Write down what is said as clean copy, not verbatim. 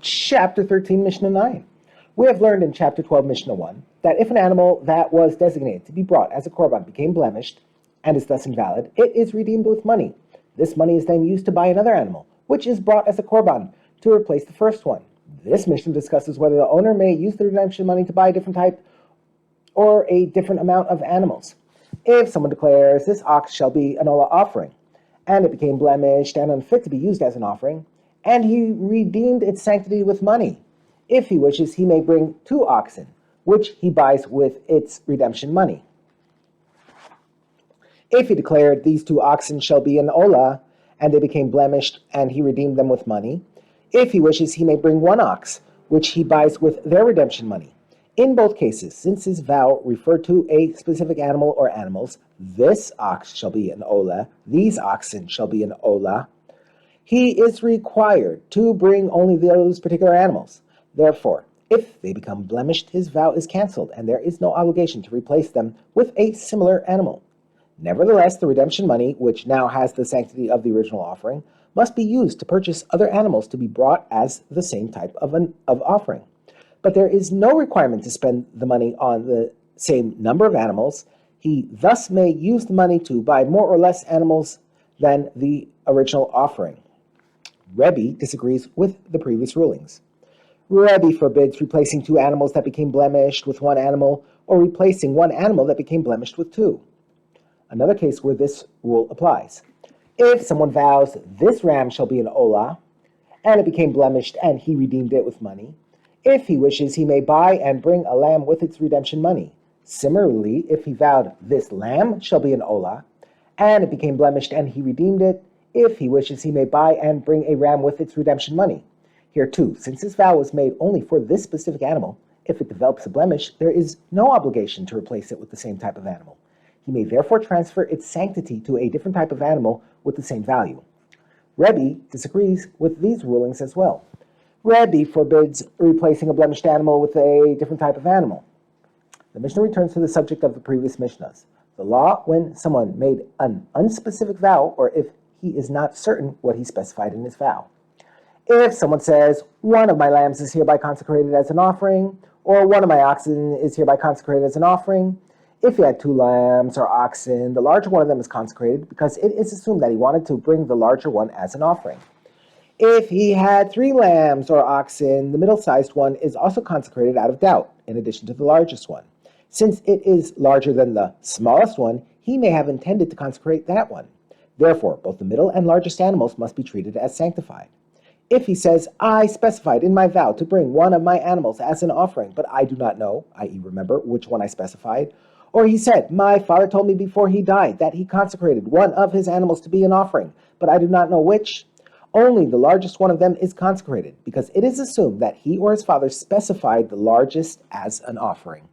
Chapter 13, Mishnah 9. We have learned in Chapter 12, Mishnah 1, that if an animal that was designated to be brought as a korban became blemished and is thus invalid, it is redeemed with money. This money is then used to buy another animal, which is brought as a korban, to replace the first one. This Mishnah discusses whether the owner may use the redemption money to buy a different type or a different amount of animals. If someone declares, "This ox shall be an olah offering," and it became blemished and unfit to be used as an offering, and he redeemed its sanctity with money. If he wishes, he may bring 2 oxen, which he buys with its redemption money. If he declared, "These 2 oxen shall be an olah," and they became blemished, and he redeemed them with money, if he wishes, he may bring 1 ox, which he buys with their redemption money. In both cases, since his vow referred to a specific animal or animals, "This ox shall be an olah, these oxen shall be an olah," he is required to bring only those particular animals. Therefore, if they become blemished, his vow is canceled, and there is no obligation to replace them with a similar animal. Nevertheless, the redemption money, which now has the sanctity of the original offering, must be used to purchase other animals to be brought as the same type of offering. But there is no requirement to spend the money on the same number of animals. He thus may use the money to buy more or less animals than the original offering. Rebbe disagrees with the previous rulings. Rebbe forbids replacing 2 animals that became blemished with 1 animal, or replacing 1 animal that became blemished with 2. Another case where this rule applies. If someone vows, "This ram shall be an olah," and it became blemished and he redeemed it with money, if he wishes, he may buy and bring a lamb with its redemption money. Similarly, if he vowed, "This lamb shall be an olah," and it became blemished and he redeemed it, if he wishes, he may buy and bring a ram with its redemption money. Here too, since his vow was made only for this specific animal, if it develops a blemish, there is no obligation to replace it with the same type of animal. He may therefore transfer its sanctity to a different type of animal with the same value. Rebbe disagrees with these rulings as well. Rebbe forbids replacing a blemished animal with a different type of animal. The Mishnah returns to the subject of the previous Mishnahs. The law when someone made an unspecific vow, or if he is not certain what he specified in his vow. If someone says, "One of my lambs is hereby consecrated as an offering," or "One of my oxen is hereby consecrated as an offering," if he had 2 lambs or oxen, the larger one of them is consecrated because it is assumed that he wanted to bring the larger one as an offering. If he had 3 lambs or oxen, the middle-sized one is also consecrated out of doubt, in addition to the largest one. Since it is larger than the smallest one, he may have intended to consecrate that one. Therefore, both the middle and largest animals must be treated as sanctified. If he says, "I specified in my vow to bring 1 of my animals as an offering, but I do not know," i.e. remember which one I specified, or he said, "My father told me before he died that he consecrated 1 of his animals to be an offering, but I do not know which," only the largest one of them is consecrated, because it is assumed that he or his father specified the largest as an offering.